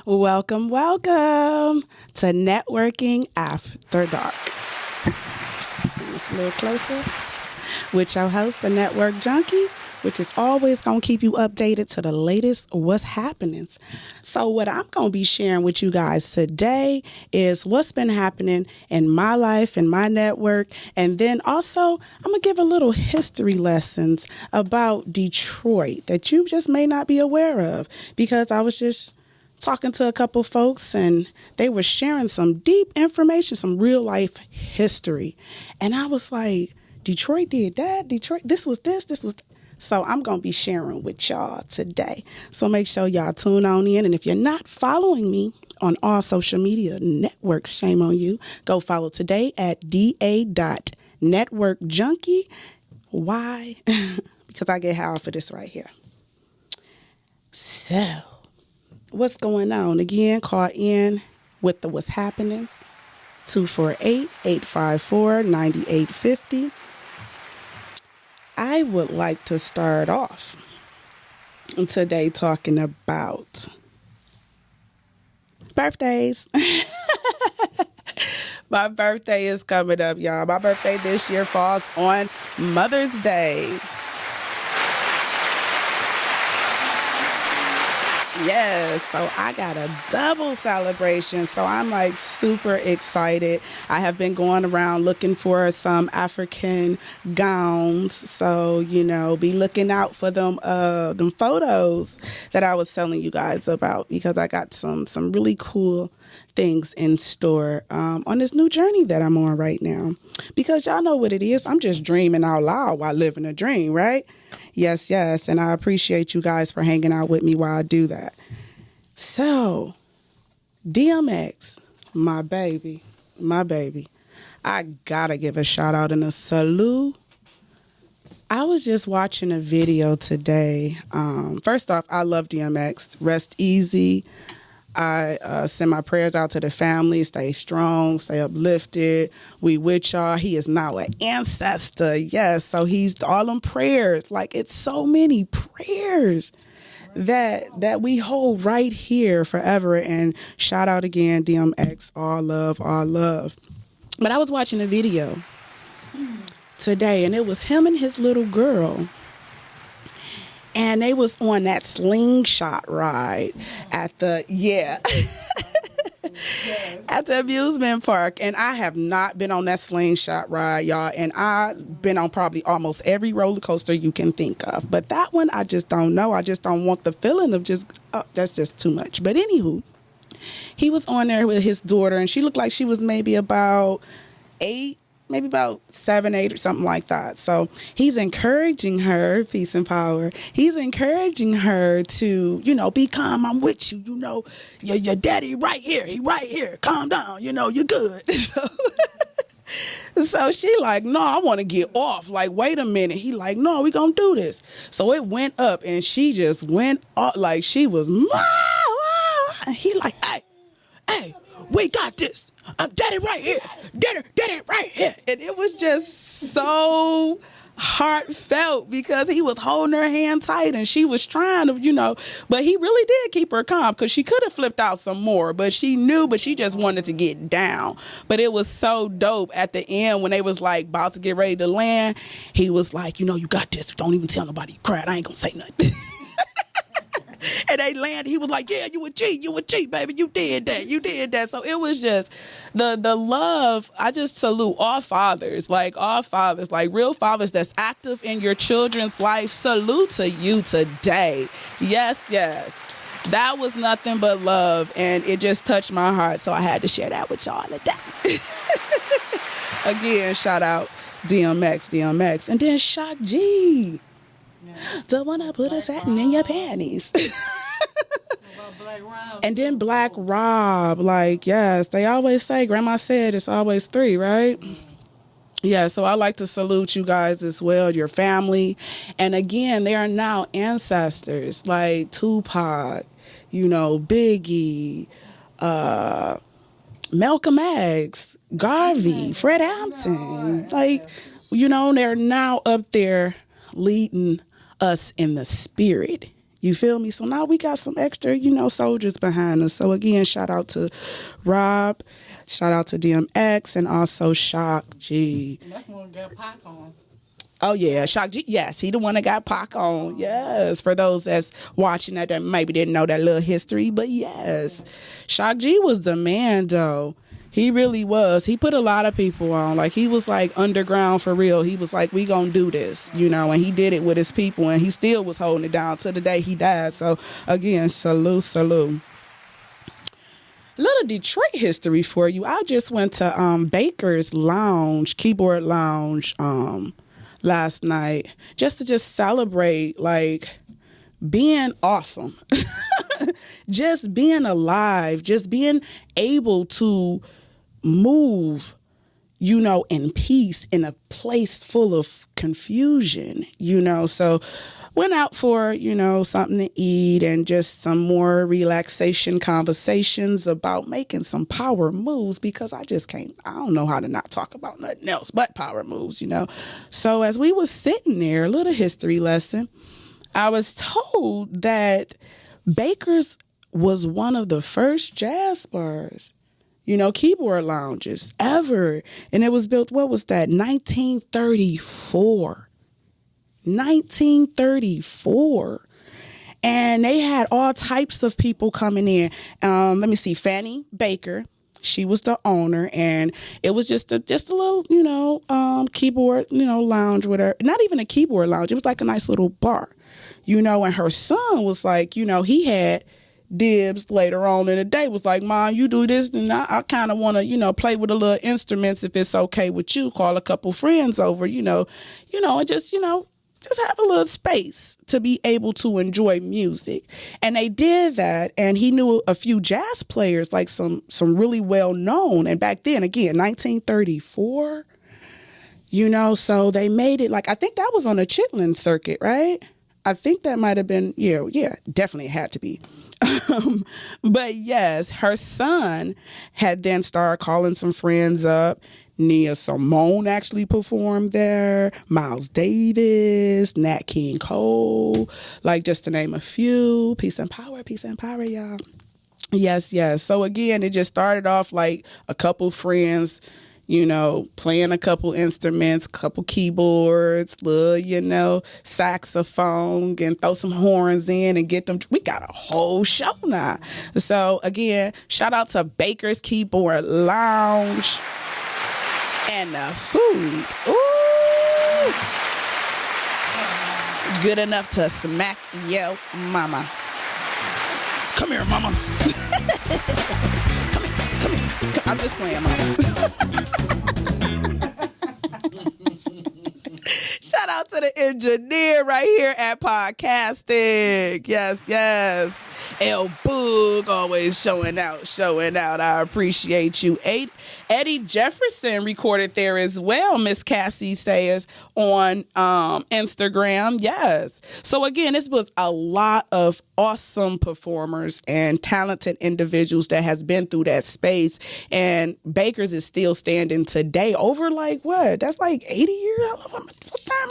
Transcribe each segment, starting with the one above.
Welcome, welcome to Networking After Dark. Bring this a little closer with your host, the Network Junkie, which is always going to keep you updated to the latest what's happening. So what I'm going to be sharing with you guys today is what's been happening in my life and my network. And then also I'm going to give a little history lessons about Detroit that you just may not be aware of, because I was just talking to a couple folks and they were sharing some deep information, some real life history. And I was like, Detroit did that. Detroit, this was this was. So I'm going to be sharing with y'all today. So make sure y'all tune on in. And if you're not following me on all social media networks, shame on you. Go follow today at da.networkjunkie. Why? Because I get high off of this right here. So what's going on? Again, call in with the what's happening. 248-854-9850. I would like to start off today talking about birthdays. My birthday is coming up, y'all. My birthday this year falls on Mother's Day. Yes, so I got a double celebration, so I'm like super excited. I have been going around looking for some African gowns, so be looking out for them photos that I was telling you guys about, because I got some really cool things in store on this new journey that I'm on right now. Because y'all know what it is. I'm just dreaming out loud while living a dream, right? Yes. And I appreciate you guys for hanging out with me while I do that. So, DMX, my baby. I gotta give a shout out and a salute. I was just watching a video today. First off, I love DMX. Rest easy. I send my prayers out to the family. Stay strong, stay uplifted. We with y'all. He is now an ancestor. Yes, so he's all them prayers. Like, it's so many prayers that we hold right here forever. And shout out again, DMX. All love, all love. But I was watching a video today, and it was him and his little girl. And they was on that slingshot ride at the at the amusement park. And I have not been on that slingshot ride, y'all. And I've been on probably almost every roller coaster you can think of. But that one, I just don't know. I just don't want the feeling of that's just too much. But anywho, he was on there with his daughter, and she looked like she was maybe about 8. Maybe about 7, 8 or something like that. So he's encouraging her, peace and power. He's encouraging her to, be calm. I'm with you. Your daddy right here. He right here. Calm down. You're good. So she like, no, I want to get off. Like, wait a minute. He like, no, we gonna do this. So it went up, and she just went off like she was, and he like, hey, we got this. I'm daddy right here. Daddy right here. And it was just so heartfelt, because he was holding her hand tight, and she was trying to, but he really did keep her calm, because she could have flipped out some more, but she knew, but she just wanted to get down. But it was so dope at the end when they was like about to get ready to land. He was like, you got this. Don't even tell nobody you cried. I ain't gonna say nothing. And they landed. He was like, yeah, you a G, baby. You did that. So it was just the love. I just salute all fathers, like real fathers that's active in your children's life. Salute to you today. Yes. That was nothing but love, and it just touched my heart. So I had to share that with y'all today. Again, shout out DMX. And then Shock G. Don't wanna put a satin in your panties. And then Black Rob, like, yes, they always say, Grandma said it's always 3, right? Yeah, so I like to salute you guys as well, your family. And again, they are now ancestors, like Tupac, Biggie, Malcolm X, Garvey, Fred Hampton. Like, they're now up there leading us in the spirit. You feel me? So now we got some extra, soldiers behind us. So again, shout out to Rob, shout out to DMX, and also Shock G. And that's one got Pac on. Oh, yeah, Shock G. Yes, he the one that got Pac on. Yes, for those that's watching that maybe didn't know that little history. But yes, Shock G was the man, though. He really was. He put a lot of people on. Like, he was like underground for real. He was like, we gonna do this, and he did it with his people, and he still was holding it down to the day he died. So again, salute. Little Detroit history for you. I just went to Baker's Lounge, Keyboard Lounge, last night just to celebrate like being awesome. Just being alive, just being able to move, in peace in a place full of confusion, So went out for, something to eat and just some more relaxation conversations about making some power moves, because I don't know how to not talk about nothing else but power moves, So as we was sitting there, a little history lesson, I was told that Baker's was one of the first jazz bars, keyboard lounges ever. And it was built, what was that, 1934. 1934. And they had all types of people coming in. Let me see, Fannie Baker. She was the owner, and it was just a little, keyboard, lounge with her. Not even a keyboard lounge. It was like a nice little bar, and her son was like, he had dibs later on in the day, was like, Mom, you do this, and I kind of want to, play with the little instruments if it's okay with you. Call a couple friends over, and just have a little space to be able to enjoy music. And they did that, and he knew a few jazz players, like some really well known. And back then, again, 1934, so they made it like, I think that was on the Chitlin circuit, right? I think that might have been, yeah, definitely had to be. But yes, her son had then started calling some friends up. Nia Simone actually performed there. Miles Davis, Nat King Cole, like just to name a few. Peace and power, y'all. Yes. So again, it just started off like a couple friends, playing a couple instruments, couple keyboards, little, saxophone, and throw some horns in and get them. We got a whole show now. So again, shout out to Baker's Keyboard Lounge. And the food, ooh, good enough to smack your mama. Come here, mama. Come here. I'm just playing, mama. Shout out to the engineer right here at Podcastic. Yes. El Boog always showing out. I appreciate you. Eddie Jefferson recorded there as well, Miss Cassie says on Instagram. Yes. So again, this was a lot of awesome performers and talented individuals that has been through that space. And Baker's is still standing today over like what? That's like 80 years? What time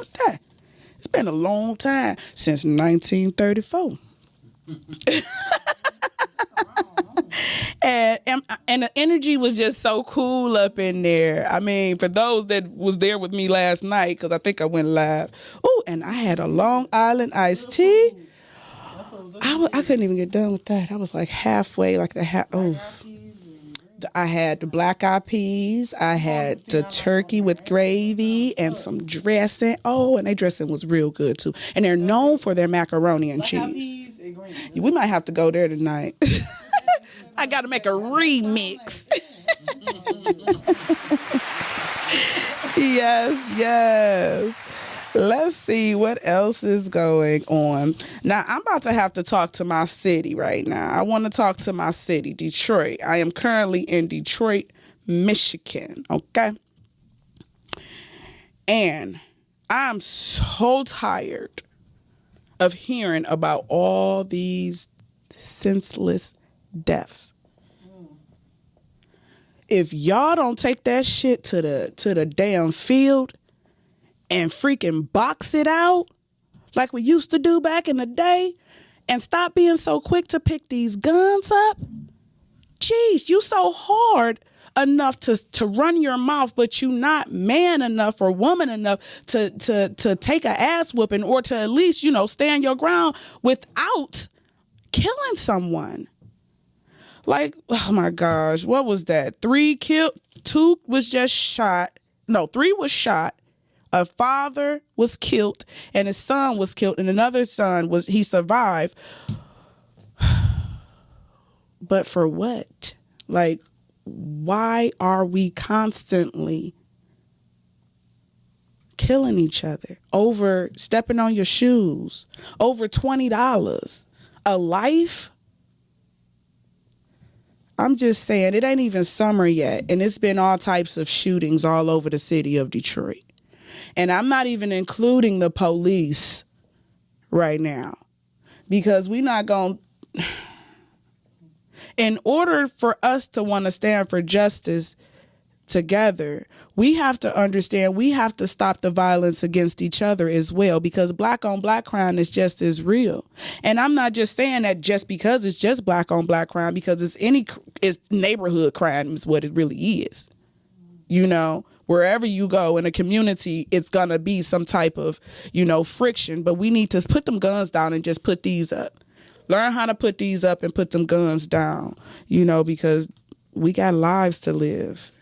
is that? It's been a long time, since 1934. And the energy was just so cool up in there. I mean, for those that was there with me last night, because I think I went live. Oh, and I had a Long Island iced tea. I couldn't even get done with that. I was like halfway, like I had the black eyed peas. I had the turkey with gravy and some dressing. Oh, and their dressing was real good too. And they're known for their macaroni and cheese. We might have to go there tonight. I got to make a remix. Yes. Let's see what else is going on. Now, I'm about to have to talk to my city right now. I want to talk to my city, Detroit. I am currently in Detroit, Michigan, okay? And I'm so tired of hearing about all these senseless deaths. If y'all don't take that shit to the damn field and freaking box it out like we used to do back in the day And stop being so quick to pick these guns up. Jeez, you so hard enough to run your mouth, but you not man enough or woman enough to take a ass whooping, or to at least, stand your ground without killing someone. Like, oh my gosh, what was that? 3 killed, 2 was just shot. No, 3 was shot. A father was killed and his son was killed, and another son he survived. But for what? Like, why are we constantly killing each other over stepping on your shoes, over $20 a life? I'm just saying, it ain't even summer yet, and it's been all types of shootings all over the city of Detroit. And I'm not even including the police right now, because we're not going to... In order for us to want to stand for justice together, we have to understand we have to stop the violence against each other as well, because black on black crime is just as real. And I'm not just saying that just because it's just black on black crime, because it's neighborhood crime is what it really is. Wherever you go in a community, it's going to be some type of, friction. But we need to put them guns down and just put these up. Learn how to put these up and put them guns down, because we got lives to live.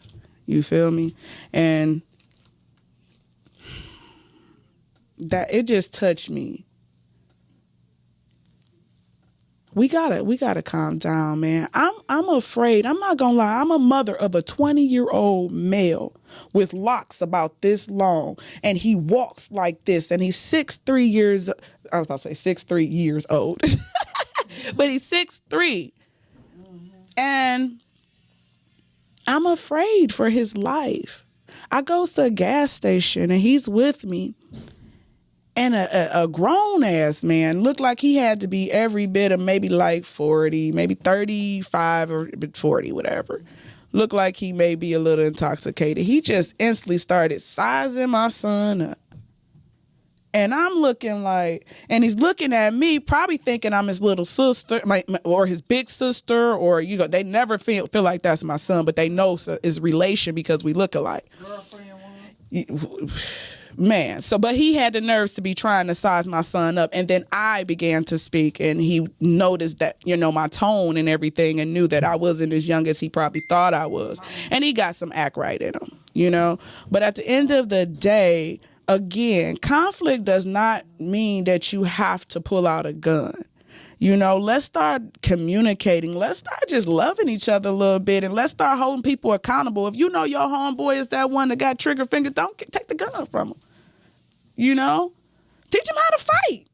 You feel me? And that it just touched me. We gotta calm down, man. I'm afraid. I'm not gonna lie. I'm a mother of a 20-year-old male with locks about this long, and he walks like this, and he's 6'3 years. I was about to say 6'3 years old, but he's 6'3, and I'm afraid for his life. I goes to a gas station, and he's with me. And a grown-ass man looked like he had to be every bit of maybe like 40, maybe 35 or 40, whatever. Looked like he may be a little intoxicated. He just instantly started sizing my son up. And I'm looking like, and he's looking at me, probably thinking I'm his little sister, or his big sister, or, they never feel like that's my son, but they know it's relation because we look alike. Girlfriend one? Man, but he had the nerves to be trying to size my son up. And then I began to speak, and he noticed that, my tone and everything, and knew that I wasn't as young as he probably thought I was. And he got some act right in him, But at the end of the day, again, conflict does not mean that you have to pull out a gun. Let's start communicating. Let's start just loving each other a little bit, and let's start holding people accountable. If your homeboy is that one that got trigger finger, don't take the gun from him. Teach him how to fight.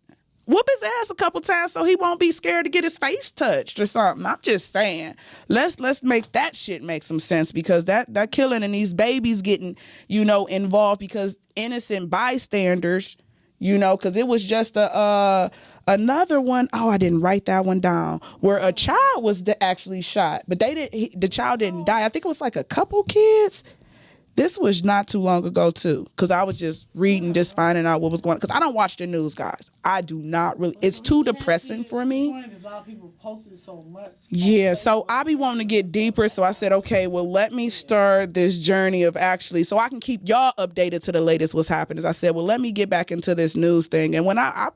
Whoop his ass a couple times so he won't be scared to get his face touched or something. I'm just saying, let's make that shit make some sense, because that killing and these babies getting, involved because innocent bystanders, because it was just another one. Oh, I didn't write that one down, where a child was actually shot, but the child didn't die. I think it was like a couple kids. This was not too long ago, too, because I was just reading, just finding out what was going on. Because I don't watch the news, guys. I do not really. It's too depressing for me. Yeah, so I be wanting to get deeper. So I said, okay, well, let me start this journey of actually, so I can keep y'all updated to the latest what's happening. I said, well, let me get back into this news thing. And when I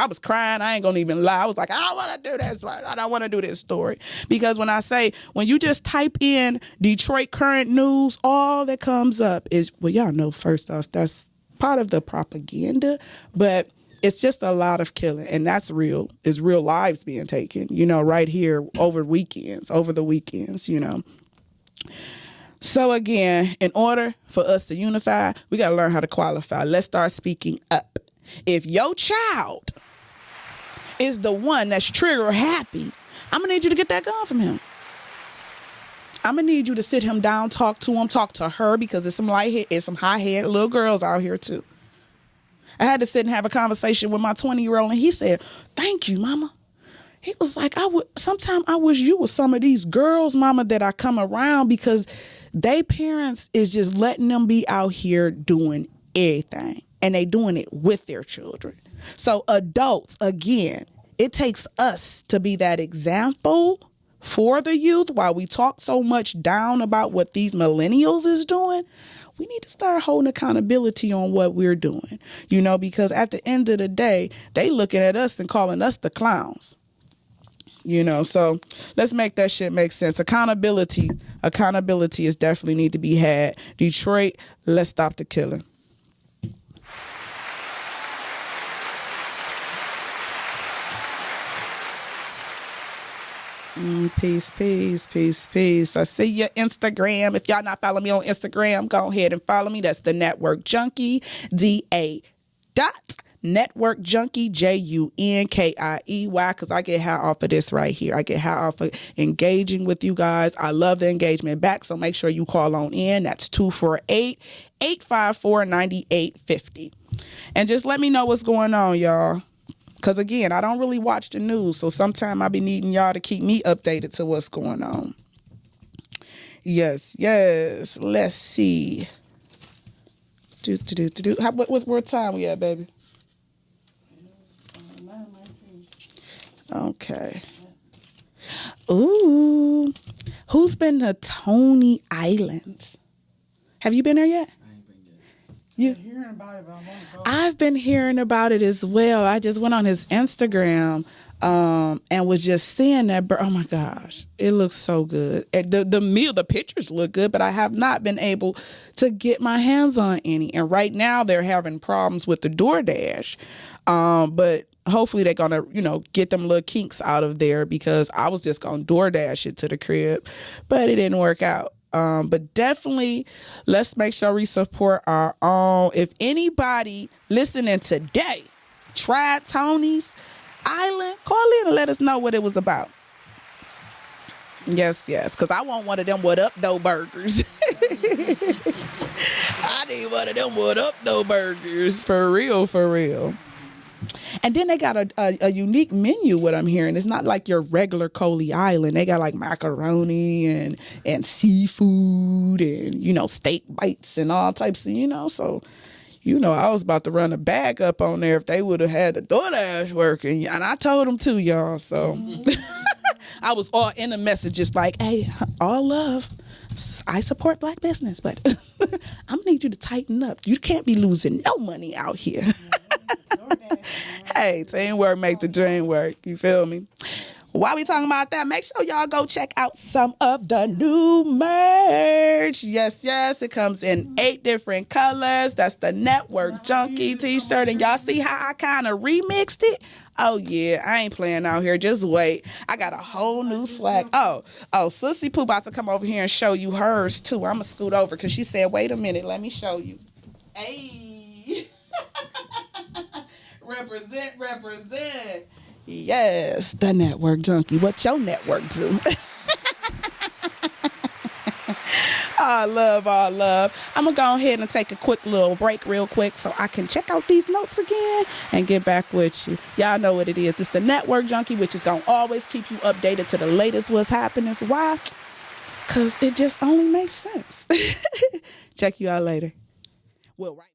was crying, I ain't going to even lie. I was like, I don't want to do this. I don't want to do this story. Because when you just type in Detroit current news, all that comes up is, well, y'all know, first off, that's part of the propaganda, but it's just a lot of killing, and that's real. It's real lives being taken, right here over the weekends. So again, in order for us to unify, we got to learn how to qualify. Let's start speaking up. If your child is the one that's trigger happy, I'm gonna need you to get that gun from him. I'm going to need you to sit him down, talk to him, talk to her, because there's some high-headed little girls out here, too. I had to sit and have a conversation with my 20-year-old, and he said, thank you, mama. He was like, sometimes I wish you were some of these girls, mama, that I come around, because they parents is just letting them be out here doing everything, and they doing it with their children. So adults, again, it takes us to be that example for the youth. While we talk so much down about what these millennials is doing, we need to start holding accountability on what we're doing, because at the end of the day, they looking at us and calling us the clowns. So let's make that shit make sense. Accountability is definitely need to be had. Detroit, let's stop the killing. Peace. I see your Instagram. If y'all not following me on Instagram, go ahead and follow me. That's the Network Junkie, Network Junkie, Junkiey, because I get high off of this right here. I get high off of engaging with you guys. I love the engagement back, so make sure you call on in. That's 248-854-9850. And just let me know what's going on, y'all. Because, again, I don't really watch the news, so sometimes I be needing y'all to keep me updated to what's going on. Yes. Let's see. What time we at, baby? Okay. Ooh. Who's been to Tony Islands? Have you been there yet? Hearing about it, but I've been hearing about it as well. I just went on his Instagram and was just seeing that. Oh my gosh, it looks so good. The pictures look good, but I have not been able to get my hands on any. And right now they're having problems with the DoorDash. But hopefully they're gonna, get them little kinks out of there, because I was just gonna DoorDash it to the crib, but it didn't work out. But definitely, let's make sure we support our own. If anybody listening today tried Tony's Island, call in and let us know what it was about. Yes, because I want one of them what up though burgers. I need one of them what up though burgers, for real. And then they got a unique menu, what I'm hearing. It's not like your regular Coley Island. They got like macaroni and seafood and, steak bites and all types of, so, I was about to run a bag up on there if they would have had the DoorDash working. And I told them to, y'all. So I was all in the messages like, hey, all love. I support black business, but I'm gonna need you to tighten up. You can't be losing no money out here. Hey, teamwork make the dream work. You feel me? While we talking about that, make sure y'all go check out some of the new merch. Yes, it comes in 8 different colors. That's the Network Junkie t-shirt. And y'all see how I kind of remixed it? Oh, yeah, I ain't playing out here. Just wait. I got a whole new swag. Oh, Sissy Pooh about to come over here and show you hers, too. I'm going to scoot over because she said, wait a minute, let me show you. Hey. Represent. Yes, the Network Junkie. What your network do? All love. I'm going to go ahead and take a quick little break real quick so I can check out these notes again and get back with you. Y'all know what it is. It's the Network Junkie, which is going to always keep you updated to the latest what's happening. Why? Because it just only makes sense. Check you out later. We'll right back.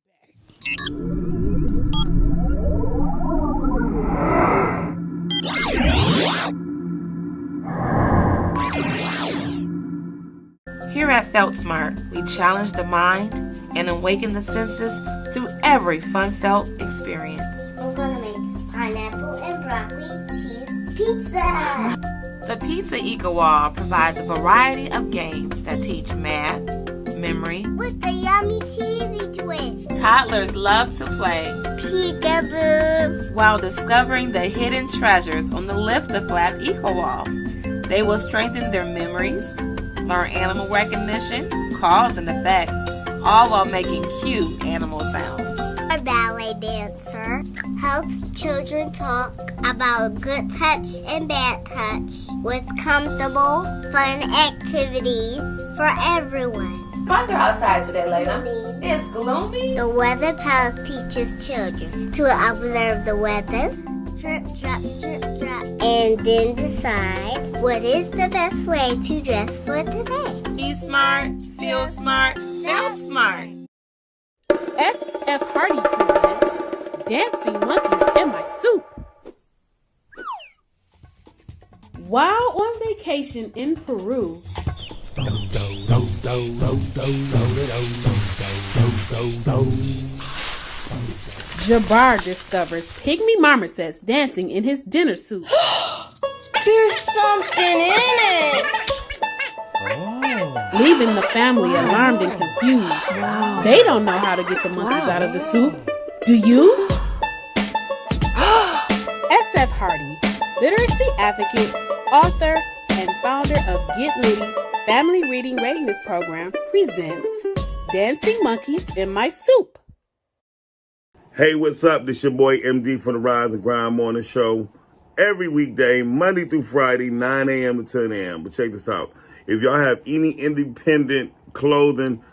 Here at Felt Smart, we challenge the mind and awaken the senses through every fun felt experience. We're gonna make pineapple and broccoli cheese pizza. The Pizza Eco Wall provides a variety of games that teach math, memory, with the yummy cheesy twist. Toddlers love to play peekaboo while discovering the hidden treasures on the Lift-A-Flap Eco Wall. They will strengthen their memories, learn animal recognition, cause and effect, all while making cute animal sounds. A ballet dancer helps children talk about good touch and bad touch with comfortable, fun activities for everyone. Weather outside today, Layla. It's gloomy. The Weather Palace teaches children to observe the weather, drip, drop, and then decide what is the best way to dress for today. Be smart, feel smart, felt smart. SF Hardy presents Dancing Monkeys in My Soup. While on vacation in Peru, Jabbar discovers pygmy marmosets dancing in his dinner suit. There's something in it. Leaving the family alarmed and confused. They don't know how to get the monkeys out of the soup. Do you? SF Hardy, literacy advocate, author, and founder of Get Litty Family Reading Readiness Program, presents Dancing Monkeys in My Soup. Hey, what's up? This your boy MD from the Rise and Grind Morning Show. Every weekday, Monday through Friday, 9 a.m. to 10 a.m. But check this out. If y'all have any independent clothing,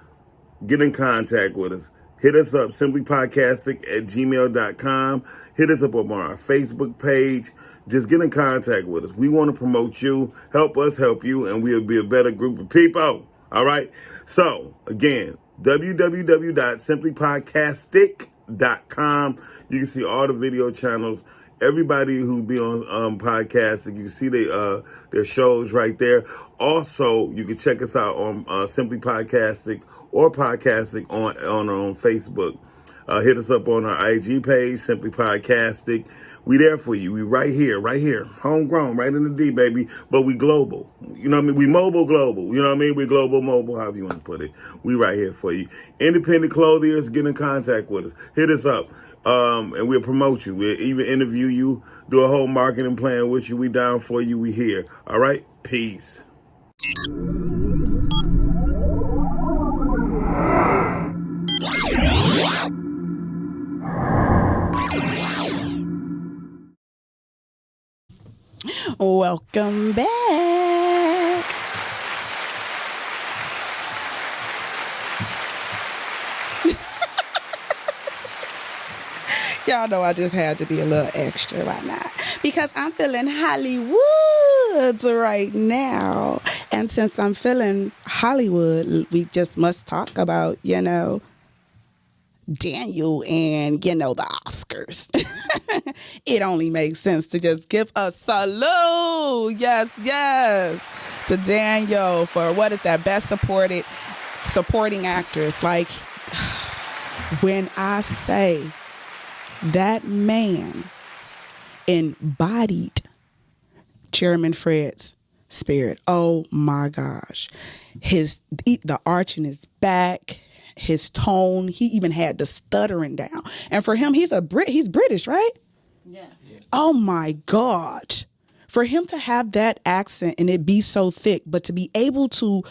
get in contact with us. Hit us up, simplypodcastic@gmail.com. Hit us up on our Facebook page. Just get in contact with us. We want to promote you, help us help you, and we'll be a better group of people. All right? So, again, www.simplypodcastic.com. You can see all the video channels. Everybody who be on podcasting, you can see their shows right there. Also, you can check us out on Simply Podcasting or Podcasting on Facebook. Hit us up on our IG page, Simply Podcasting. We there for you. We right here. Homegrown, right in the D, baby. But we global. You know what I mean? We mobile global. You know what I mean? We global mobile, however you want to put it. We right here for you. Independent clothiers, get in contact with us. Hit us up. And we'll promote you. We'll even interview you, do a whole marketing plan with you. We down for you. We here. All right? Peace. Welcome back. Y'all know I just had to be a little extra right now because I'm feeling Hollywood right now. And since I'm feeling Hollywood, we just must talk about, Daniel and, the Oscars. It only makes sense to just give a salute. Yes. To Daniel for what is that? Best supporting actress. Like, when I say that man embodied Chairman Fred's spirit. Oh my gosh. The arch in his back, his tone, he even had the stuttering down. And for him, he's British, right? Yes. Oh my God. For him to have that accent and it be so thick, but to be able to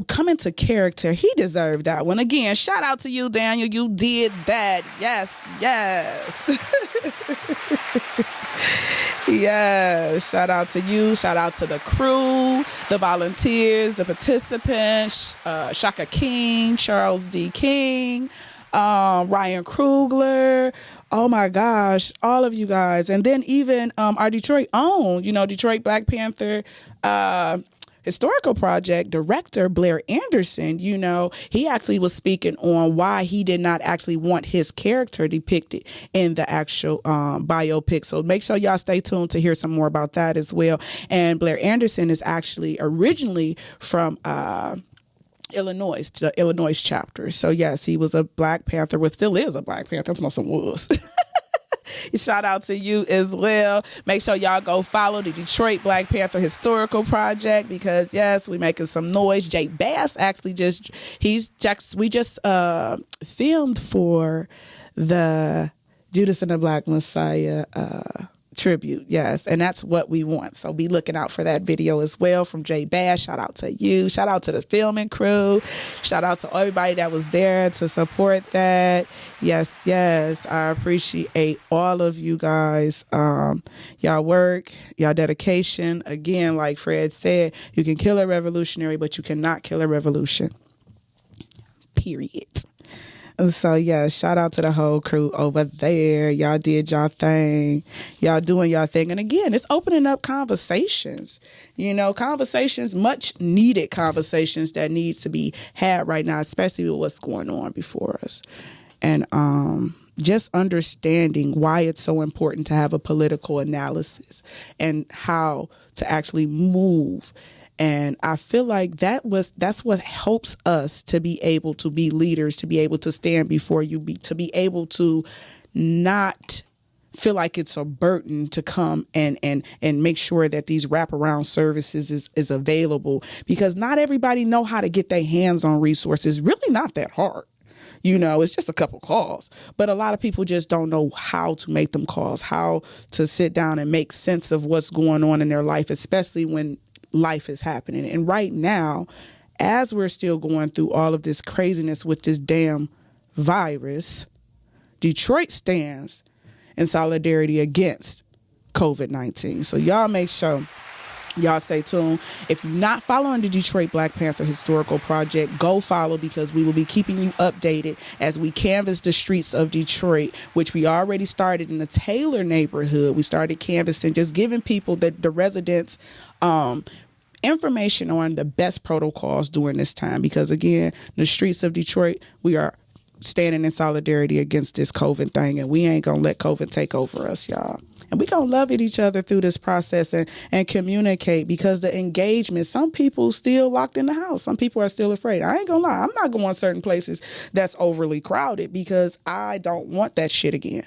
come into character. He deserved that one. Again, shout out to you, Daniel. You did that. Yes. Yes. Shout out to you. Shout out to the crew, the volunteers, the participants, Shaka King, Charles D. King, Ryan Krugler. Oh my gosh, all of you guys. And then even our Detroit own, Detroit Black Panther Historical Project director Blair Anderson, he actually was speaking on why he did not actually want his character depicted in the actual biopic. So make sure y'all stay tuned to hear some more about that as well. And Blair Anderson is actually originally from Illinois, the Illinois chapter. So yes, he was a Black Panther, still is a Black Panther. That's most of was. Shout out to you as well. Make sure y'all go follow the Detroit Black Panther Historical Project because yes, we making some noise. Jay Bass actually we just filmed for the Judas and the Black Messiah tribute. Yes, and that's what we want. So be looking out for that video as well from Jay Bass. Shout out to you. Shout out to the filming crew. Shout out to everybody that was there to support that. Yes. I appreciate all of you guys. Y'all work, y'all dedication. Again, like Fred said, you can kill a revolutionary, but you cannot kill a revolution. Period. So, yeah, shout out to the whole crew over there. Y'all did y'all thing. Y'all doing y'all thing. And again, it's opening up conversations. Conversations, much needed conversations that needs to be had right now, especially with what's going on before us. And just understanding why it's so important to have a political analysis and how to actually move. And I feel like that's what helps us to be able to be leaders, to be able to stand before you, to be able to not feel like it's a burden to come and make sure that these wraparound services is available, because not everybody know how to get their hands on resources. Really not that hard. It's just a couple calls, but a lot of people just don't know how to make them calls, how to sit down and make sense of what's going on in their life, especially when life is happening. And right now, as we're still going through all of this craziness with this damn virus, Detroit stands in solidarity against COVID-19. So y'all make sure y'all stay tuned. If you're not following the Detroit Black Panther Historical Project, go follow, because we will be keeping you updated as we canvass the streets of Detroit, which we already started in the Taylor neighborhood. We started canvassing, just giving people, the residents, information on the best protocols during this time. Because again, the streets of Detroit, we are standing in solidarity against this COVID thing, and we ain't gonna let COVID take over us, y'all. And we gonna love at each other through this process and communicate, because the engagement, some people still locked in the house. Some people are still afraid. I ain't gonna lie. I'm not going certain places that's overly crowded, because I don't want that shit again.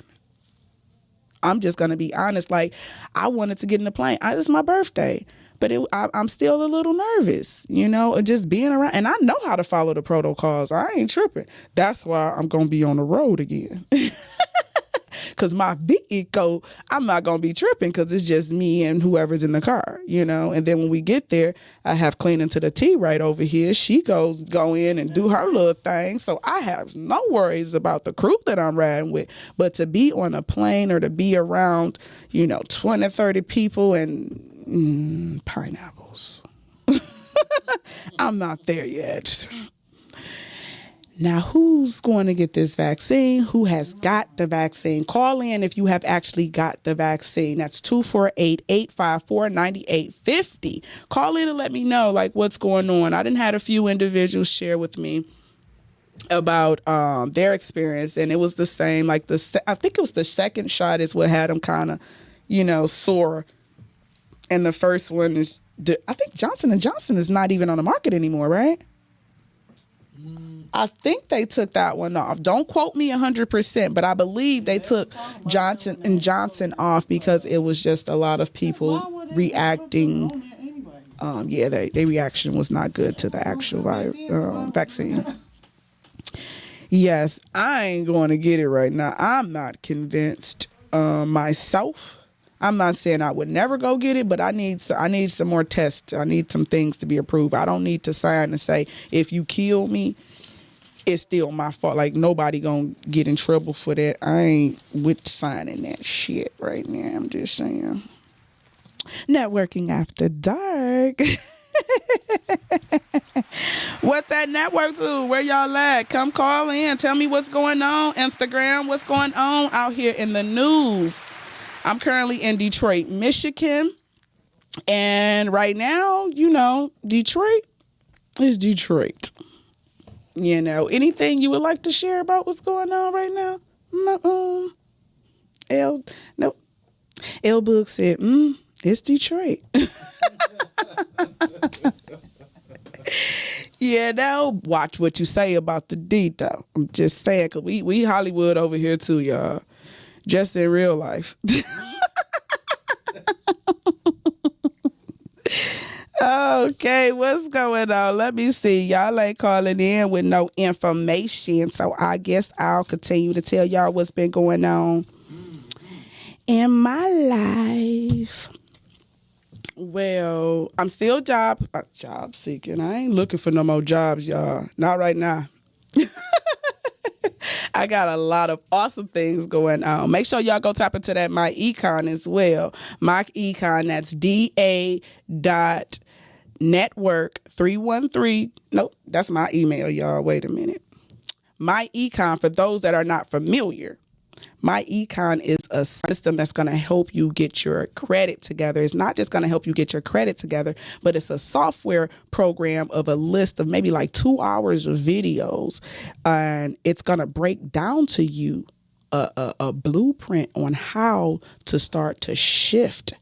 I'm just gonna be honest. Like, I wanted to get in the plane. It's my birthday. But I'm still a little nervous, just being around. And I know how to follow the protocols. I ain't tripping. That's why I'm going to be on the road again. Because my vehicle, I'm not going to be tripping, because it's just me and whoever's in the car, And then when we get there, I have Cleaning to the T right over here. She go in and do her little thing. So I have no worries about the crew that I'm riding with. But to be on a plane or to be around, 20, 30 people and pineapples. I'm not there yet. Now, who's going to get this vaccine? Who has got the vaccine? Call in if you have actually got the vaccine. That's 248-854-9850. Call in and let me know, what's going on. I done had a few individuals share with me about their experience, and it was the same. I think it was the second shot is what had them kind of, sore. And the first one is, I think Johnson & Johnson is not even on the market anymore, right? I think they took that one off. Don't quote me 100%, but I believe they took Johnson & Johnson off because it was just a lot of people reacting. Their reaction was not good to the actual vaccine. Yes, I ain't going to get it right now. I'm not convinced myself. I'm not saying I would never go get it, but I need some more tests. I need some things to be approved. I don't need to sign and say, if you kill me, it's still my fault. Nobody gonna get in trouble for that. I ain't with signing that shit right now. I'm just saying. Networking after dark. What's that network to? Where y'all at? Come call in. Tell me what's going on. Instagram, what's going on out here in the news. I'm currently in Detroit, Michigan. And right now, Detroit is Detroit. Anything you would like to share about what's going on right now? Nope. L Book said, it's Detroit. Yeah, now watch what you say about the D, though. I'm just saying, because we Hollywood over here, too, y'all. Just in real life. Okay, what's going on? Let me see. Y'all ain't calling in with no information, so I guess I'll continue to tell y'all what's been going on in my life. Well, I'm still job seeking. I ain't looking for no more jobs, y'all. Not right now. I got a lot of awesome things going on. Make sure y'all go tap into that My Econ as well. My Econ, that's DA.network313. Nope, that's my email, y'all. Wait a minute. My Econ, for those that are not familiar, My Econ is a system that's going to help you get your credit together. It's not just going to help you get your credit together, but it's a software program of a list of maybe 2 hours of videos. And it's going to break down to you a blueprint on how to start to shift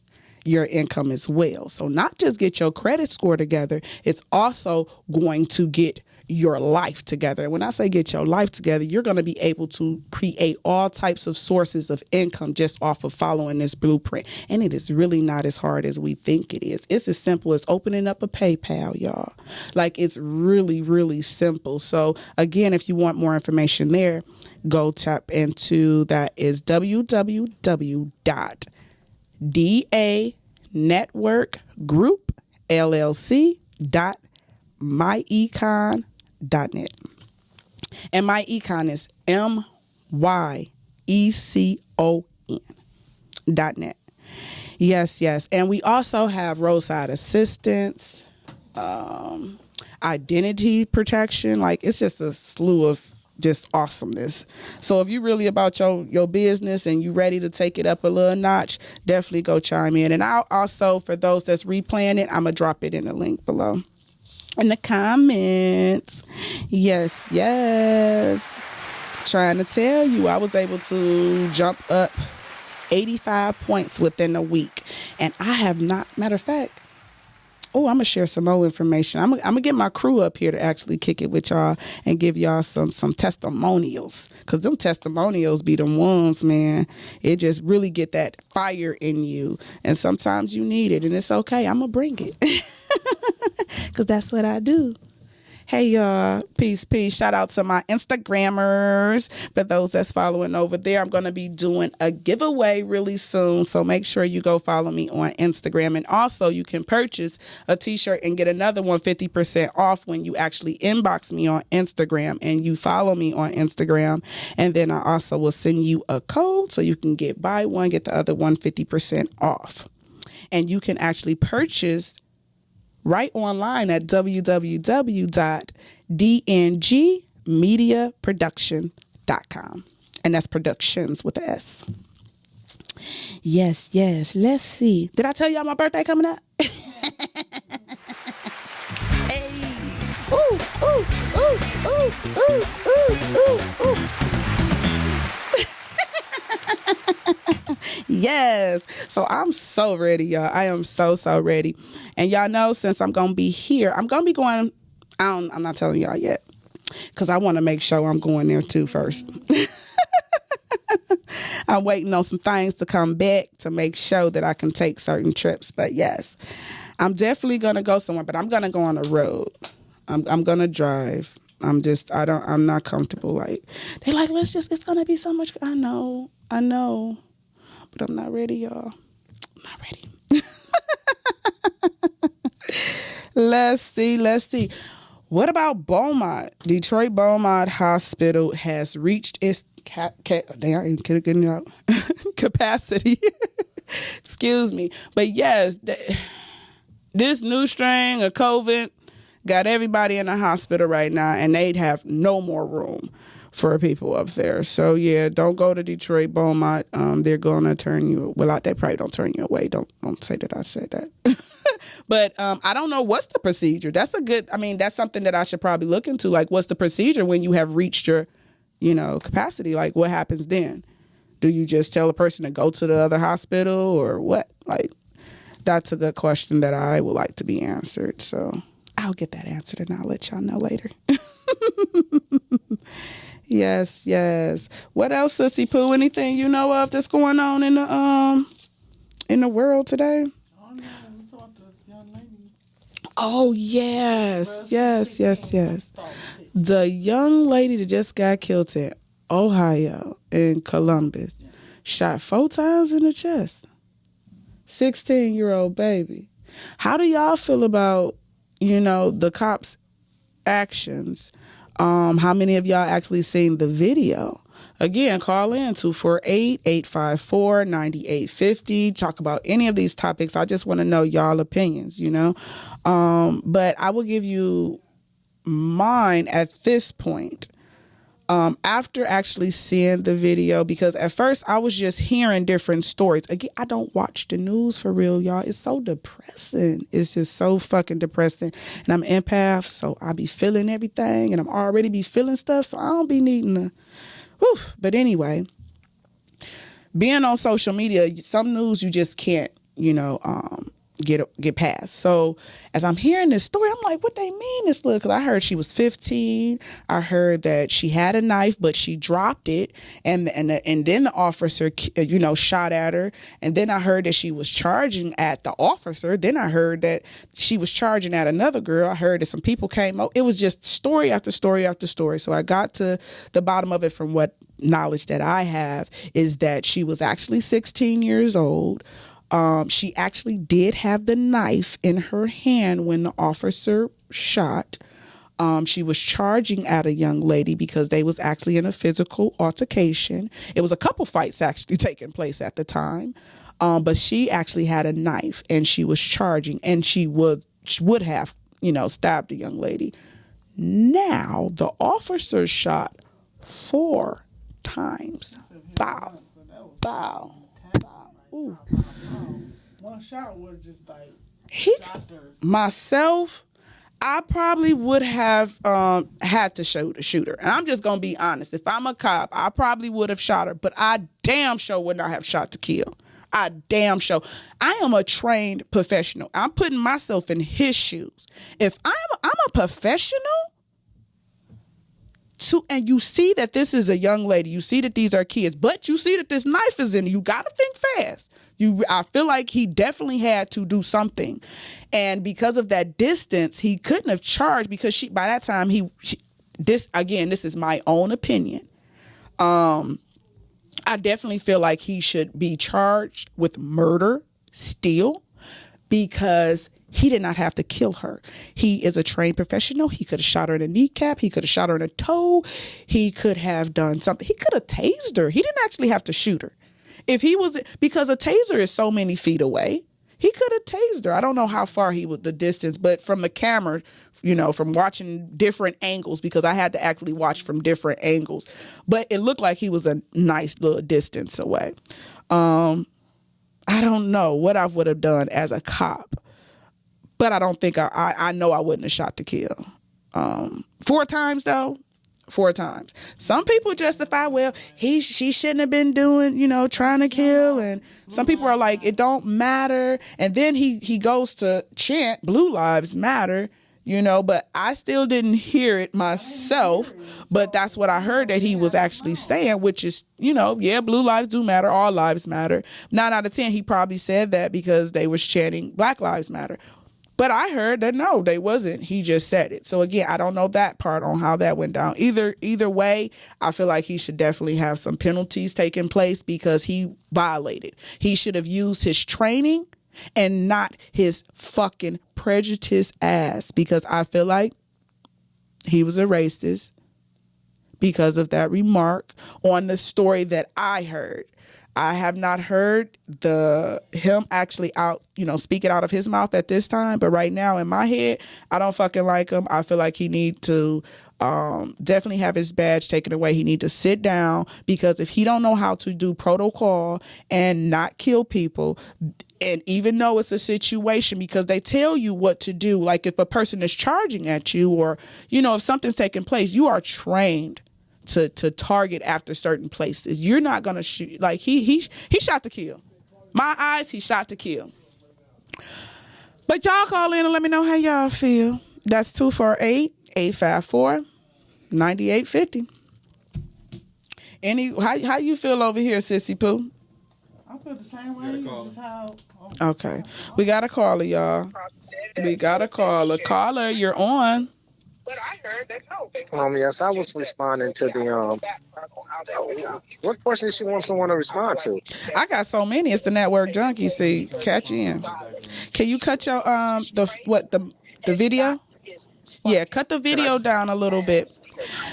your income as well. So not just get your credit score together, it's also going to get your life together. And when I say get your life together, you're going to be able to create all types of sources of income just off of following this blueprint. And it is really not as hard as we think it is. It's as simple as opening up a PayPal, y'all. Like, it's really, really simple. So again, if you want more information there, go tap into that is www.danetworkgroupllc.myecon.net. And my econ is MYECON.net. Yes. And we also have roadside assistance, identity protection. Like, it's just a slew of just awesomeness. So if you're really about your business and you ready to take it up a little notch, definitely go chime in. And I'll also, for those that's replaying it, I'm going to drop it in the link below in the comments. Yes. Trying to tell you, I was able to jump up 85 points within a week. And I have not, matter of fact, I'm going to share some more information. I'm going to get my crew up here to actually kick it with y'all and give y'all some testimonials. Because them testimonials be the ones, man. It just really get that fire in you. And sometimes you need it. And it's okay. I'm going to bring it. Because that's what I do. Hey, y'all. Peace. Shout out to my Instagrammers. For those that's following over there, I'm going to be doing a giveaway really soon. So make sure you go follow me on Instagram. And also, you can purchase a t-shirt and get another one 50% off when you actually inbox me on Instagram and you follow me on Instagram. And then I also will send you a code so you can buy one, get the other one 50% off. And you can actually purchase right online at www.dngmediaproduction.com. And that's productions with a S. Yes. Let's see. Did I tell y'all my birthday coming up? Hey. Ooh. Yes. So I'm so ready, y'all. I am so ready. And y'all know, since I'm going to be here, I'm going to be going, I'm not telling y'all yet, because I want to make sure I'm going there too first. I'm waiting on some things to come back to make sure that I can take certain trips. But yes, I'm definitely going to go somewhere, but I'm going to go on the road. I'm going to drive. I'm not comfortable. Like, they're like, it's going to be so much. I know. But I'm not ready, y'all. I'm not ready. Let's see. What about Beaumont? Detroit Beaumont Hospital has reached its capacity. Excuse me. But yes, this new strain of COVID got everybody in the hospital right now, and they'd have no more room for people up there. So yeah, don't go to Detroit Beaumont. They're gonna turn you. Well, they probably don't turn you away. Don't say that I said that. But I don't know what's the procedure. That's something that I should probably look into. Like, what's the procedure when you have reached your, capacity? Like, what happens then? Do you just tell a person to go to the other hospital or what? Like, that's a good question that I would like to be answered. So I'll get that answered and I'll let y'all know later. Yes. What else, Sissy Pooh? Anything you know of that's going on in the world today? Oh, no, we talked to the young lady. Oh, yes. The young lady that just got killed in Ohio, in Columbus, shot 4 times in the chest. 16-year-old baby. How do y'all feel about, the cops' actions? How many of y'all actually seen the video? Again, call in 248-854-9850. Talk about any of these topics. I just want to know y'all opinions, But I will give you mine at this point. After actually seeing the video, because at first I was just hearing different stories. Again, I don't watch the news for real, y'all. It's so depressing. It's just so fucking depressing. And I'm an empath, so I be feeling everything, and I'm already be feeling stuff, so I don't be needing to. Whew. But anyway, being on social media, some news you just can't, get past. So as I'm hearing this story, I'm like, what they mean this little? Because I heard she was 15. I heard that she had a knife, but she dropped it, and then the officer, shot at her. And then I heard that she was charging at the officer. Then I heard that she was charging at another girl. I heard that some people came up. It was just story after story after story. So I got to the bottom of it from what knowledge that I have is that she was actually 16 years old. She actually did have the knife in her hand when the officer shot. She was charging at a young lady because they was actually in a physical altercation. It was a couple fights actually taking place at the time. But she actually had a knife and she was charging, and she would have, stabbed the young lady. Now the officer shot 4 times. Bow. Bow. Ooh. One shot would just like myself, I probably would have had to shoot her. And I'm just gonna be honest. If I'm a cop, I probably would have shot her, but I damn sure would not have shot to kill. I damn sure. I am a trained professional. I'm putting myself in his shoes. If I'm a professional, and you see that this is a young lady, you see that these are kids, but you see that this knife is in it, you gotta think fast. I feel like he definitely had to do something, and because of that distance, he couldn't have charged because by that time this is my own opinion. I definitely feel like he should be charged with murder still because he did not have to kill her. He is a trained professional. He could have shot her in a kneecap. He could have shot her in a toe. He could have done something. He could have tased her. He didn't actually have to shoot her. Because a taser is so many feet away, he could have tased her. I don't know how far the distance, but from the camera, from watching different angles, because I had to actually watch from different angles, but it looked like he was a nice little distance away. I don't know what I would have done as a cop. But I don't think I know I wouldn't have shot to kill. 4 times though, 4 times. Some people justify, well, she shouldn't have been doing, trying to kill. And some people are like, it don't matter. And then he goes to chant Blue Lives Matter, but I still didn't hear it myself. But that's what I heard that he was actually saying, which is, yeah, blue lives do matter. All lives matter. 9 out of 10, he probably said that because they was chanting Black Lives Matter. But I heard that no, they wasn't. He just said it. So again, I don't know that part on how that went down. Either way, I feel like he should definitely have some penalties taking place because he violated. He should have used his training and not his fucking prejudiced ass, because I feel like he was a racist because of that remark on the story that I heard. I have not heard him actually speak it out of his mouth at this time. But right now in my head, I don't fucking like him. I feel like he need to definitely have his badge taken away. He need to sit down, because if he don't know how to do protocol and not kill people, and even though it's a situation, because they tell you what to do, like if a person is charging at you or, if something's taking place, you are trained to target after certain places. You're not gonna shoot. Like he shot to kill. My eyes, he shot to kill. But y'all call in and let me know how y'all feel. That's 248-854-9850. How you feel over here, Sissy Pooh? I feel the same way. Just how. Okay, we got a caller, y'all. We got a caller. Caller, you're on. But I heard that no. Yes, I was responding to the what question did she want someone to respond to? I got so many. It's the Network Junkie. See, catch in. Can you cut your the video? Yeah, cut the video down a little bit.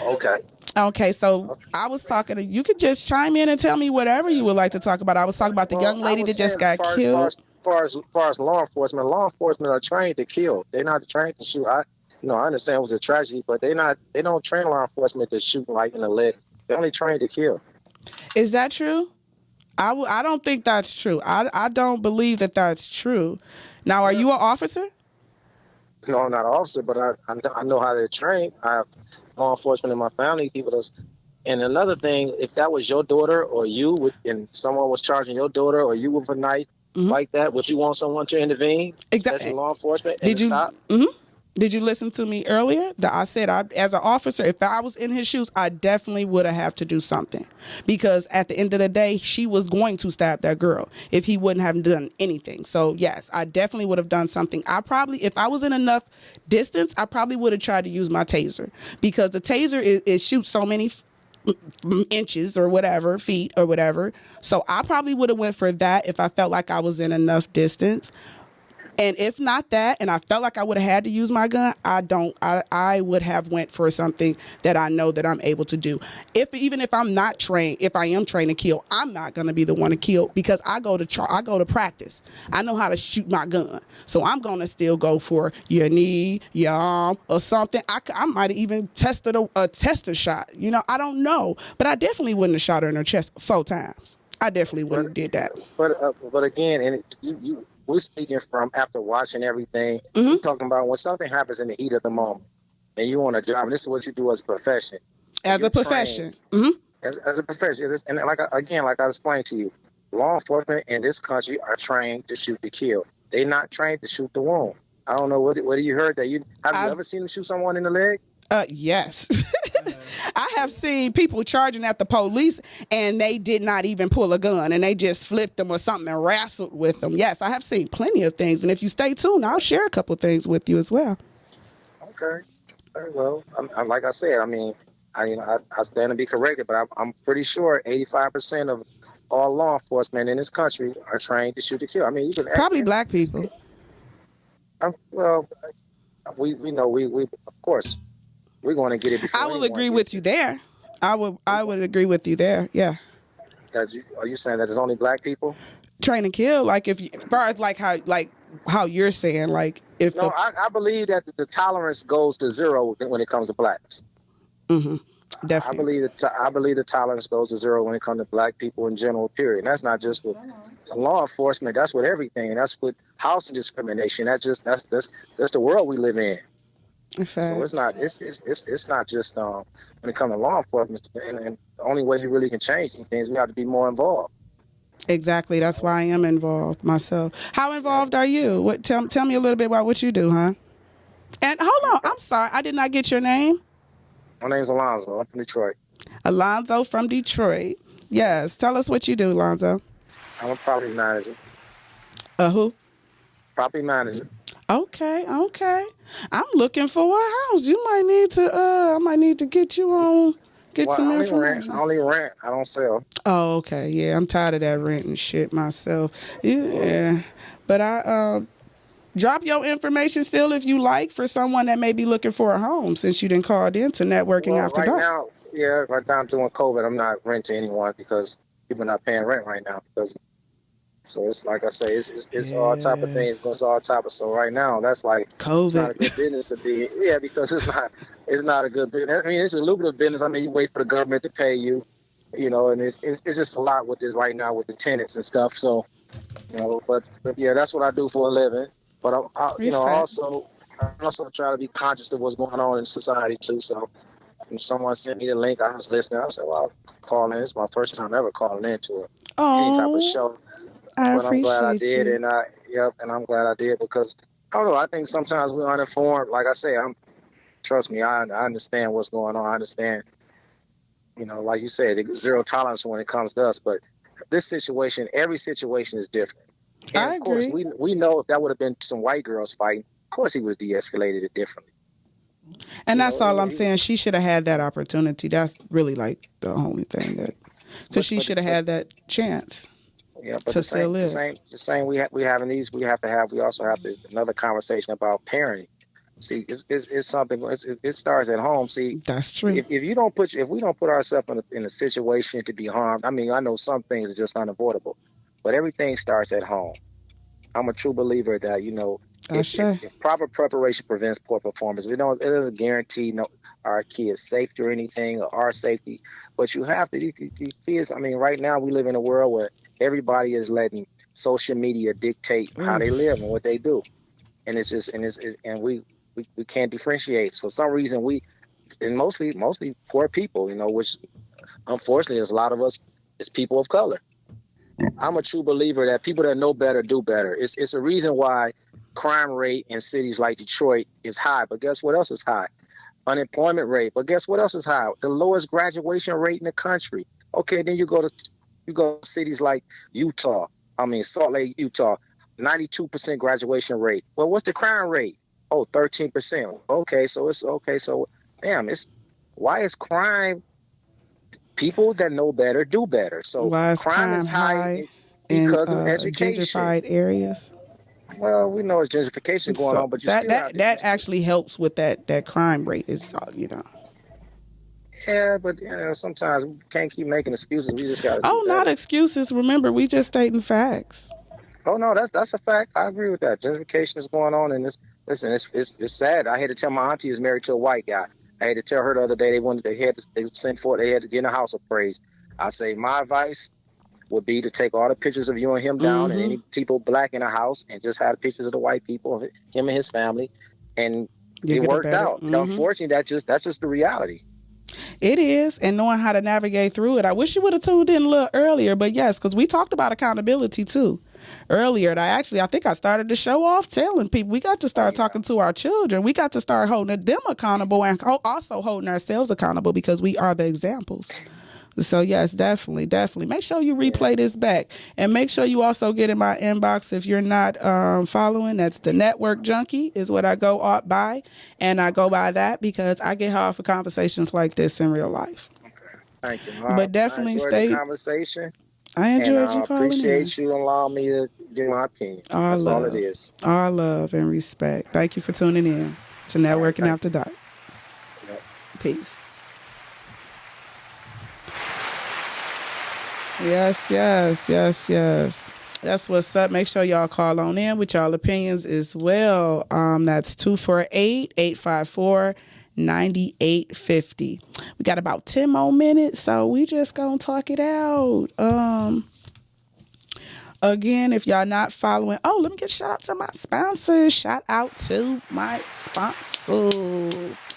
Okay. Okay, so I was talking to you. Could just chime in and tell me whatever you would like to talk about. I was talking about the young lady that just got killed. As far as law enforcement are trained to kill. They're not trained to shoot. I understand it was a tragedy, but they don't train law enforcement to shoot like in the leg. They're only trained to kill. Is that true? I don't think that's true. I don't believe that that's true. Now, are you an officer? No, I'm not an officer, but I know how they're trained. I have law enforcement in my family, people that's And another thing, if that was your daughter or you, and someone was charging your daughter or you with a knife like that, would you want someone to intervene, especially law enforcement, and to stop? Did you listen to me earlier? That I said, as an officer, if I was in his shoes, I definitely would have to do something, because at the end of the day, she was going to stab that girl if he wouldn't have done anything. So yes, I definitely would have done something. I probably, if I was in enough distance, I probably would have tried to use my taser, because the taser is shoots so many inches or whatever, feet or whatever. So I probably would have went for that if I felt like I was in enough distance. And if not that, and I felt like I would have had to use my gun, I would have went for something that I know that I'm able to do. Even if I'm not trained, if I am trained to kill, I'm not going to be the one to kill, because I go to practice. I know how to shoot my gun. So I'm going to still go for your knee, your arm, or something. I might have even tested a tester shot. You know, I don't know. But I definitely wouldn't have shot her in her chest 4 times. I definitely wouldn't have did that. But again, and we're speaking from after watching everything. We're talking about when something happens in the heat of the moment, and you're on a job, and this is what you do as a profession. As a profession. As a profession. And like I explained to you, law enforcement in this country are trained to shoot to kill. They're not trained to shoot the wound. I don't know what you heard that. Have you ever seen them shoot someone in the leg? Yes. I have seen people charging at the police and they did not even pull a gun, and they just flipped them or something and wrestled with them. Yes, I have seen plenty of things. And if you stay tuned, I'll share a couple things with you as well. Okay. Very well. Like I said, I mean, I stand to be corrected, but I'm pretty sure 85% of all law enforcement in this country are trained to shoot to kill. I mean, you can probably black people. Well, we know we of course. We're going to get it before. I will agree with you there. I would agree with you there. Yeah. Are you saying that there's only black people train to kill? Like as far as how you're saying, like if no, I believe that the tolerance goes to 0 when it comes to blacks. Definitely. I believe the tolerance goes to 0 when it comes to black people in general. Period. And that's not just with law enforcement. That's with everything. That's with housing discrimination. That's the world we live in. So it's not just when it comes to law enforcement, and the only way you really can change these things, we have to be more involved. Exactly. That's why I am involved myself. How involved are you? Tell me a little bit about what you do, huh? And hold on, I'm sorry, I did not get your name. My name's Alonzo. I'm from Detroit. Alonzo from Detroit. Yes. Tell us what you do, Alonzo. I'm a property manager. Who? Property manager. Okay. I'm looking for a house. You might need to. I might need to get you on. Some information. I only rent. I don't sell. Oh, okay. Yeah, I'm tired of that renting shit myself. Yeah, but I drop your information still if you like for someone that may be looking for a home, since you didn't call in to networking after dark. Right now I'm doing COVID. I'm not renting to anyone because people are not paying rent right now because. So it's like I say, it's all type of things. It goes all type of. So right now, that's like COVID. It's not a good business to be. Yeah, because it's not a good business. I mean, it's a lucrative business. I mean, you wait for the government to pay you, and it's just a lot with this right now with the tenants and stuff. So, but yeah, that's what I do for a living. But I also try to be conscious of what's going on in society too. So, if someone sent me the link, I was listening. I said, "Well, I'll call in." It's my first time ever calling into any type of show. But I'm glad I did, and I'm glad I did because I don't know. I think sometimes we're uninformed. Like I say, trust me, I understand what's going on. I understand, like you said, 0 tolerance when it comes to us. But this situation, every situation is different. And of course, we know if that would have been some white girls fighting, of course he would have de-escalated it differently. And that's all I'm saying. She should have had that opportunity. That's really like the only thing because she should have had that chance. Yeah, but the same we having these. We also have another conversation about parenting. See, it's something. It starts at home. See, that's true. If we don't put ourselves in a situation to be harmed. I mean, I know some things are just unavoidable, but everything starts at home. I'm a true believer that if proper preparation prevents poor performance. It doesn't guarantee our kids' safety or anything or our safety, but you have to. These kids. I mean, right now we live in a world where everybody is letting social media dictate how they live and what they do, and we can't differentiate. So for some reason mostly poor people, which unfortunately, there's a lot of us as people of color. I'm a true believer that people that know better do better. It's a reason why crime rate in cities like Detroit is high. But guess what else is high? Unemployment rate. But guess what else is high? The lowest graduation rate in the country. Okay, then you go to cities like Salt Lake, Utah, 92% graduation rate. Well, what's the crime rate? Oh, 13%. Okay, so it's okay. So, damn, why is crime? People that know better do better. So why is crime is high because of education. Gentrified areas? Well, we know it's gentrification going on, but that actually helps with that crime rate. Is Yeah, but sometimes we can't keep making excuses. We just got to. Not excuses. Remember, we just stating facts. Oh no, that's a fact. I agree with that. Gentrification is going on, and it's sad. I had to tell my auntie is married to a white they had to tell her the other day they had to get in a house appraised. I say my advice would be to take all the pictures of you and him down, and any people black in the house, and just have pictures of the white people, him and his family, and it worked out. Unfortunately, that's just the reality. It is, and knowing how to navigate through it. I wish you would have tuned in a little earlier, but yes, because we talked about accountability too earlier. And I think I started the show off telling people we got to start talking to our children. We got to start holding them accountable and also holding ourselves accountable because we are the examples. So yes, definitely. Make sure you replay this back, and make sure you also get in my inbox if you're not following. That's the Network Junkie is what I go by, and I go by that because I get hard for conversations like this in real life. Okay. Thank you. But definitely stay the conversation. I enjoyed you calling in. Appreciate you allowing me to give my opinion. That's all it is. All love and respect. Thank you for tuning in to Networking After Dark. Yep. Peace. Yes. That's what's up. Make sure y'all call on in with y'all opinions as well. That's 248-854-9850. We got about 10 more minutes, so we just gonna talk it out. Again, if y'all not following, let me get a shout out to my sponsors. Shout out to my sponsors.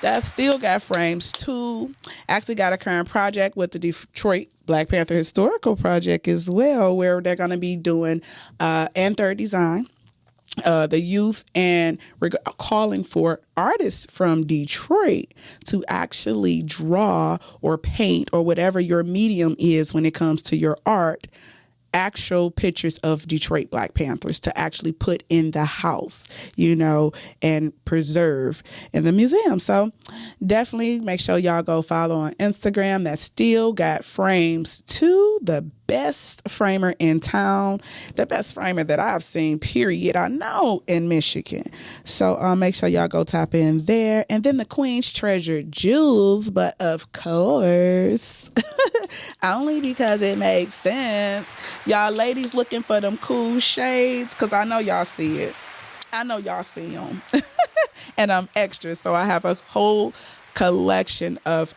That Still Got Frames 2. Actually got a current project with the Detroit Black Panther Historical Project as well, where they're going to be doing and Third Design, the youth, and we're calling for artists from Detroit to actually draw or paint or whatever your medium is when it comes to your art, actual pictures of Detroit Black Panthers to actually put in the house, and preserve in the museum. So definitely make sure y'all go follow on Instagram. That's Still Got Frames 2, the best framer in town, the best framer that I've seen, period. I know in Michigan. So make sure y'all go tap in there. And then the Queen's Treasure Jewels, but of course, only because it makes sense. Y'all ladies looking for them cool shades, because I know y'all see it. I know y'all see them. And I'm extra, so I have a whole collection of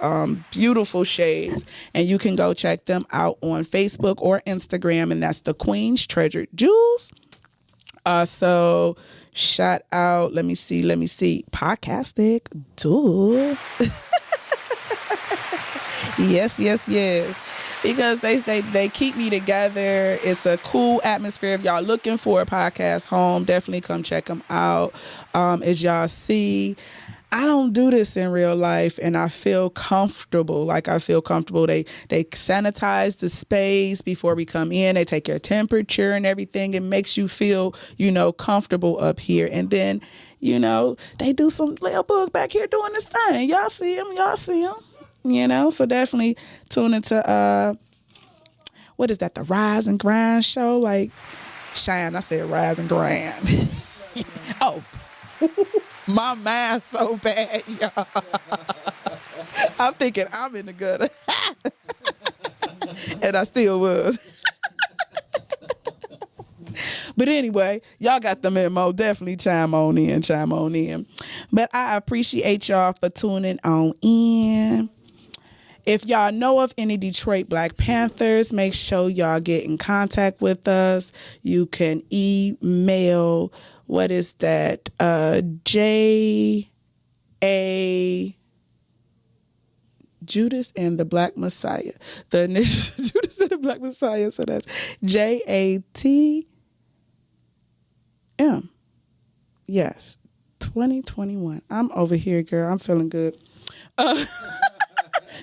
beautiful shades, and you can go check them out on Facebook or Instagram, and that's the Queen's Treasure Jewels. So shout out, let me see, Podcastic, dude. Yes. Because they keep me together. It's a cool atmosphere. If y'all looking for a podcast home, definitely come check them out. As y'all see, I don't do this in real life, and I feel comfortable. They sanitize the space before we come in. They take your temperature and everything. It makes you feel, comfortable up here. And then, they do some little bug back here doing this thing. Y'all see them. So definitely tune into, what is that? The Rise and Grind show? Like, Shine, I said Rise and Grind. Oh, my mind's so bad, y'all. I'm thinking I'm in the gutter. And I still was. But anyway, y'all got the memo. Definitely chime on in. But I appreciate y'all for tuning on in. If y'all know of any Detroit Black Panthers, make sure y'all get in contact with us. You can email, what is that? Judas and the Black Messiah. The initial Judas and the Black Messiah. So that's JATM. Yes. 2021. I'm over here, girl. I'm feeling good.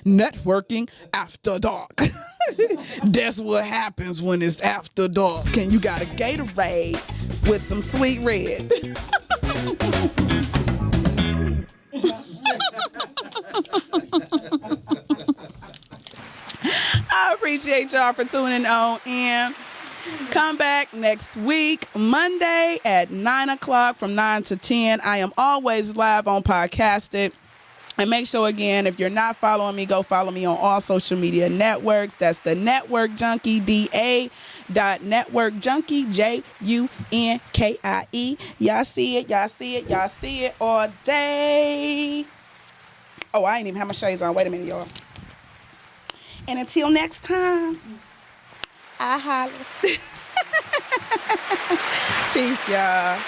Networking after dark. That's what happens when it's after dark. And you got a Gatorade with some sweet red. I appreciate y'all for tuning on in. Come back next week, Monday at 9 o'clock from 9 to 10. I am always live on Podcasted. And make sure, again, if you're not following me, go follow me on all social media networks. That's the Network Junkie, DA.Network Junkie, JUNKIE. Y'all see it, y'all see it, y'all see it all day. Oh, I ain't even have my shades on. Wait a minute, y'all. And until next time, I holler. Peace, y'all.